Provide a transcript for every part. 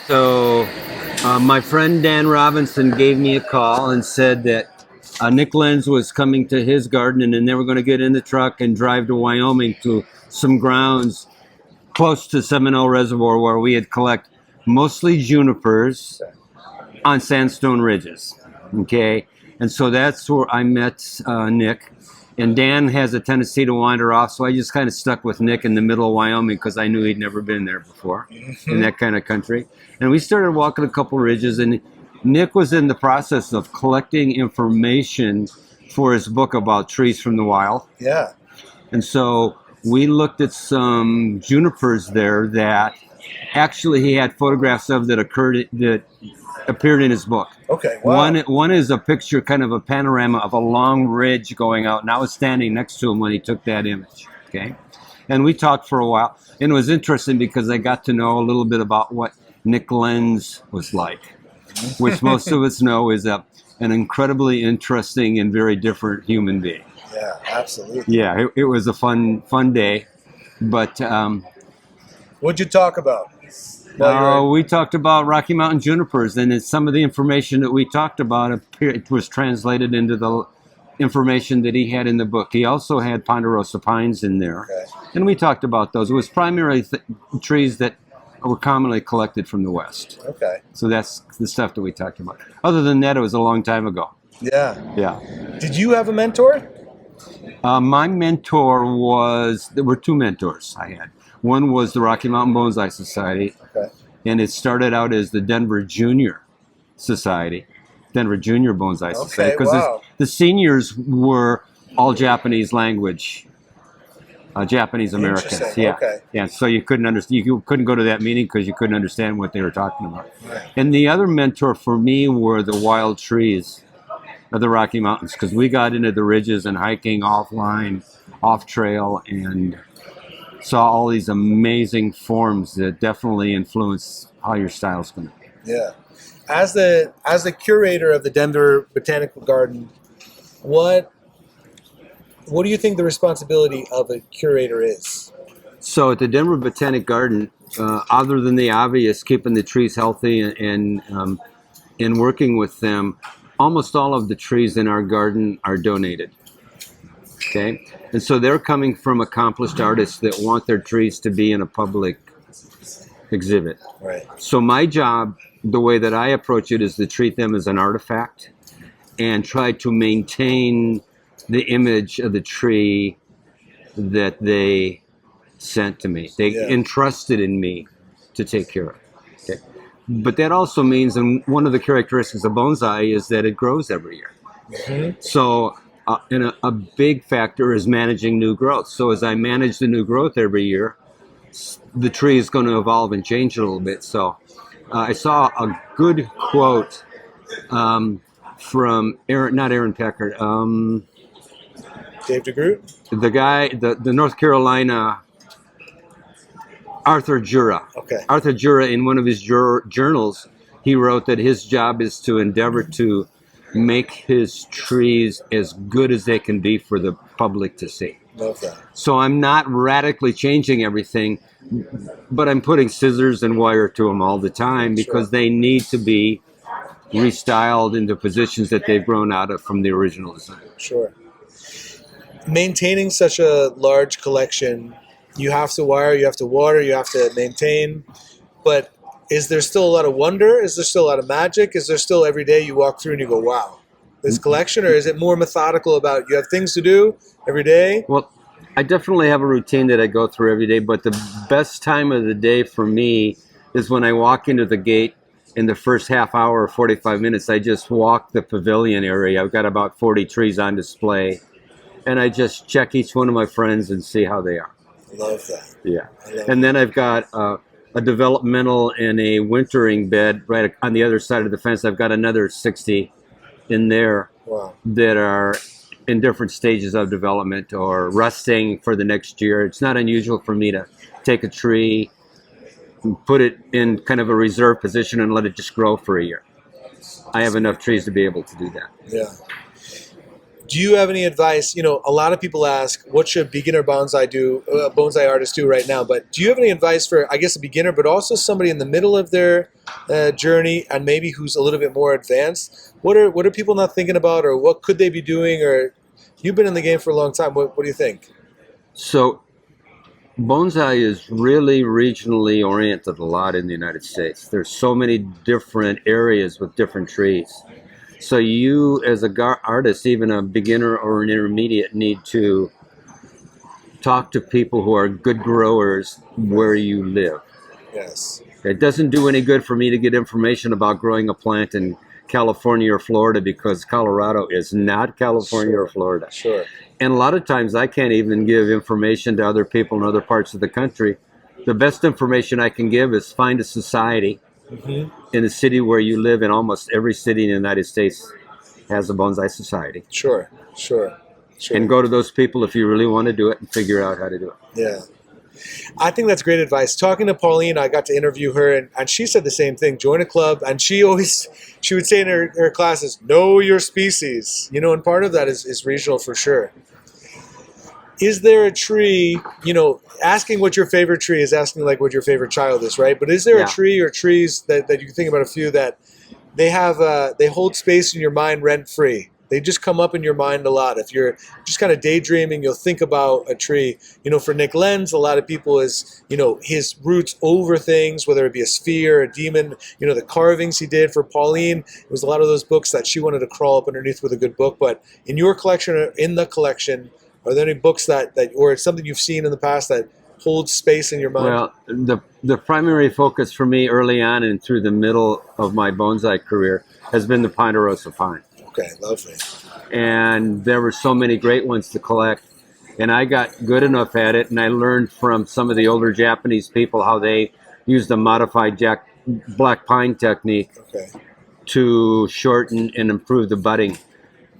So my friend Dan Robinson gave me a call and said that Nick Lenz was coming to his garden, and then they were going to get in the truck and drive to Wyoming to some grounds close to Seminole Reservoir where we had collected mostly junipers on sandstone ridges. Okay, and so that's where I met Nick. And Dan has a tendency to wander off, so I just kind of stuck with Nick in the middle of Wyoming because I knew he'd never been there before in that kind of country. And we started walking a couple ridges, and Nick was in the process of collecting information for his book about trees from the wild. Yeah. And so we looked at some junipers there that actually he had photographs of that appeared in his book. Okay. Wow. One is a picture, kind of a panorama of a long ridge going out, and I was standing next to him when he took that image. Okay, and we talked for a while, and it was interesting because I got to know a little bit about what Nick Lenz was like, which most of us know is an incredibly interesting and very different human being. Yeah, absolutely. Yeah, it was a fun day, but what'd you talk about? We talked about Rocky Mountain junipers, and some of the information that we talked about it was translated into the information that he had in the book. He also had ponderosa pines in there, Okay. and we talked about those. It was primarily trees that were commonly collected from the West. Okay. So that's the stuff that we talked about. Other than that, it was a long time ago. Yeah. Yeah. Did you have a mentor? My mentor there were two mentors I had. One was the Rocky Mountain Bonsai Society, Okay. and it started out as the Denver Junior Society, Denver Junior Bonsai Society, because wow. the seniors were all Japanese language, Japanese Americans. Interesting, Yeah, okay. yeah. So you couldn't understand. You couldn't go to that meeting because you couldn't understand what they were talking about. Right. And the other mentor for me were the wild trees of the Rocky Mountains, because we got into the ridges and hiking offline, off trail, and saw all these amazing forms that definitely influence how your style's going to be. Yeah. As the curator of the Denver Botanic Garden, what do you think the responsibility of a curator is? So at the Denver Botanic Garden, other than the obvious, keeping the trees healthy and working with them, almost all of the trees in our garden are donated. Okay, and so they're coming from accomplished artists that want their trees to be in a public exhibit. Right. So my job, the way that I approach it, is to treat them as an artifact and try to maintain the image of the tree that they sent to me. They entrusted in me to take care of. Okay, but that also means, and one of the characteristics of bonsai is that it grows every year. Mm-hmm. So. And a big factor is managing new growth. So as I manage the new growth every year, the tree is going to evolve and change a little bit. So I saw a good quote from not Aaron Packard, Dave DeGroot? the guy, the North Carolina, Arthur Jura. Okay. Arthur Jura, in one of his journals, he wrote that his job is to endeavor to make his trees as good as they can be for the public to see. Love that. So I'm not radically changing everything, but I'm putting scissors and wire to them all the time because they need to be restyled into positions that they've grown out of from the original design. Sure. Maintaining such a large collection, you have to wire, you have to water, you have to maintain, but is there still a lot of wonder? Is there still a lot of magic? Is there still every day you walk through and you go, wow, this collection? Or is it more methodical about you have things to do every day? Well, I definitely have a routine that I go through every day, but the best time of the day for me is when I walk into the gate. In the first half hour or 45 minutes, I just walk the pavilion area. I've got about 40 trees on display, and I just check each one of my friends and see how they are. Love that. Yeah. And then I've got a developmental and a wintering bed right on the other side of the fence. I've got another 60 in there that are in different stages of development or resting for the next year. It's not unusual for me to take a tree and put it in kind of a reserve position and let it just grow for a year. I have enough trees to be able to do that. Yeah. Do you have any advice? You know, a lot of people ask, what should beginner bonsai artists do right now? But do you have any advice for, I guess, a beginner, but also somebody in the middle of their journey and maybe who's a little bit more advanced, what are people not thinking about, or what could they be doing? Or you've been in the game for a long time. What do you think? So bonsai is really regionally oriented a lot in the United States. There's so many different areas with different trees. So you, as a artist, even a beginner or an intermediate, need to talk to people who are good growers where you live. Yes. It doesn't do any good for me to get information about growing a plant in California or Florida, because Colorado is not California or Florida. Sure. And a lot of times I can't even give information to other people in other parts of the country. The best information I can give is find a society in the city where you live. In almost every city in the United States has a bonsai society. Sure. And go to those people if you really want to do it and figure out how to do it. Yeah. I think that's great advice. Talking to Pauline, I got to interview her, and she said the same thing. Join a club, and she would say in her classes, know your species. And part of that is regional for sure. Is there a tree, asking what your favorite tree is, asking like what your favorite child is, right? But is there a tree or trees that you can think about, a few that they hold space in your mind rent-free? They just come up in your mind a lot. If you're just kind of daydreaming, you'll think about a tree. For Nick Lenz, a lot of people is, his roots over things, whether it be a sphere, a demon, the carvings he did. For Pauline, it was a lot of those books that she wanted to crawl up underneath with a good book. But in your collection, or in the collection, are there any books that or something you've seen in the past that holds space in your mind? Well, the primary focus for me early on and through the middle of my bonsai career has been the ponderosa pine. Okay, lovely. And there were so many great ones to collect. And I got good enough at it, and I learned from some of the older Japanese people how they used a modified black pine technique to shorten and improve the budding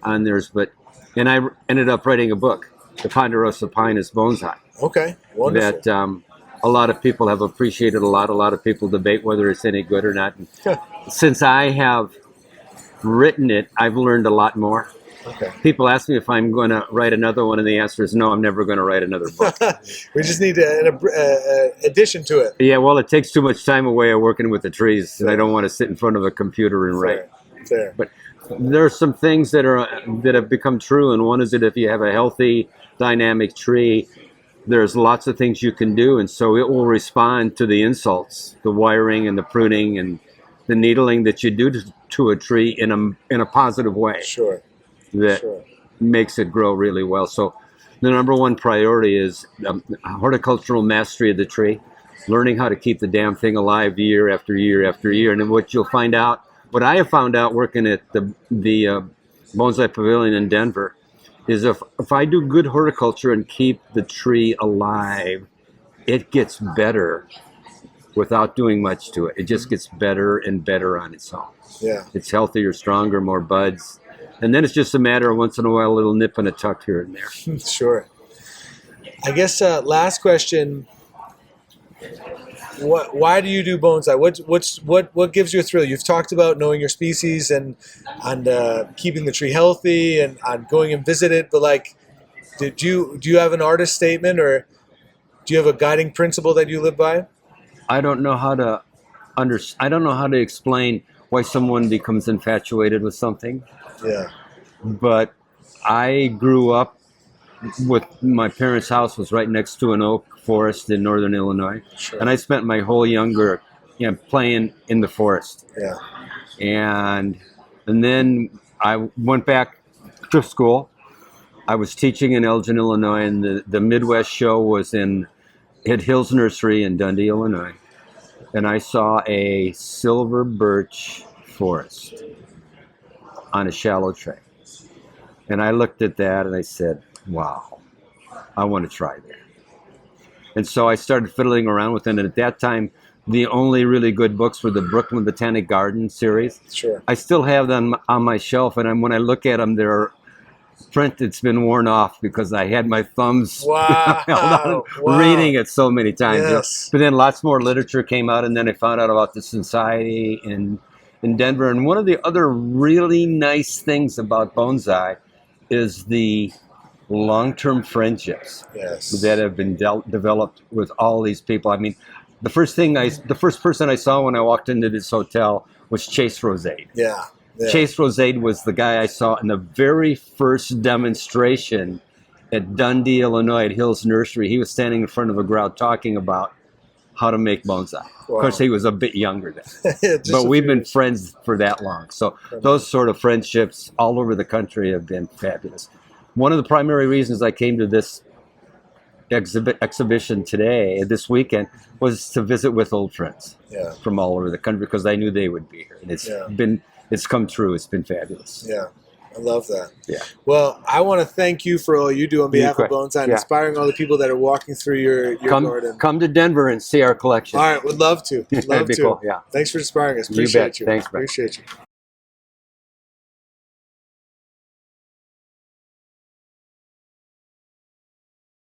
on theirs. And I ended up writing a book, The Ponderosa Pine is Bonsai. Okay, wonderful. That a lot of people have appreciated a lot. A lot of people debate whether it's any good or not. And since I have written it, I've learned a lot more. Okay. People ask me if I'm going to write another one, and the answer is no, I'm never going to write another book. We just need an addition to it. Yeah, well, it takes too much time away of working with the trees, and I don't want to sit in front of a computer and write. Fair. But there are some things that have become true, and one is that if you have a healthy, dynamic tree, there's lots of things you can do, and so it will respond to the insults, the wiring and the pruning and the needling that you do to a tree in a positive way. Sure. That makes it grow really well. So the number one priority is horticultural mastery of the tree, learning how to keep the damn thing alive year after year after year. And then what I have found out working at the Bonsai Pavilion in Denver is if I do good horticulture and keep the tree alive, it gets better without doing much to it. It just gets better and better on its own. Yeah. It's healthier, stronger, more buds. And then it's just a matter of once in a while a little nip and a tuck here and there. Sure. I guess last question. Why do you do bonsai? What gives you a thrill? You've talked about knowing your species and keeping the tree healthy and going and visit it, but like, do you have an artist statement, or do you have a guiding principle that you live by? I don't know how to explain why someone becomes infatuated with something. Yeah. But I grew up with my parents' house was right next to an oak forest in northern Illinois. Sure. And I spent my whole younger playing in the forest. Yeah. And then I went back to school. I was teaching in Elgin, Illinois, and the Midwest show was at Hills Nursery in Dundee, Illinois. And I saw a silver birch forest on a shallow tray. And I looked at that and I said, wow, I want to try that. And so I started fiddling around with it. And at that time, the only really good books were the Brooklyn Botanic Gardens series. Sure. I still have them on my shelf, and when I look at them, they're print that's been worn off because I had my thumbs held on reading it so many times. Yes. But then lots more literature came out, and then I found out about the society in Denver. And one of the other really nice things about bonsai is the long-term friendships that have been developed with all these people. I mean, The first person I saw when I walked into this hotel was Chase Rosade. Yeah. Chase Rosade was the guy I saw in the very first demonstration at Dundee, Illinois, at Hill's Nursery. He was standing in front of a crowd talking about how to make bonsai. Wow. Of course, he was a bit younger then, Just but a we've few been years. friends for that long. So those sort of friendships all over the country have been fabulous. One of the primary reasons I came to this exhibition today, this weekend, was to visit with old friends Yeah. from all over the country because I knew they would be here. And it's come true. It's been fabulous. Yeah. I love that. Yeah. Well, I want to thank you for all you do on behalf of bet. Bonsai and Yeah. inspiring all the people that are walking through your garden. Come to Denver and see our collection. All right, would love to. Love That'd be to. cool, yeah. Thanks for inspiring us. You bet. Appreciate you. Thanks, Brett. Appreciate you.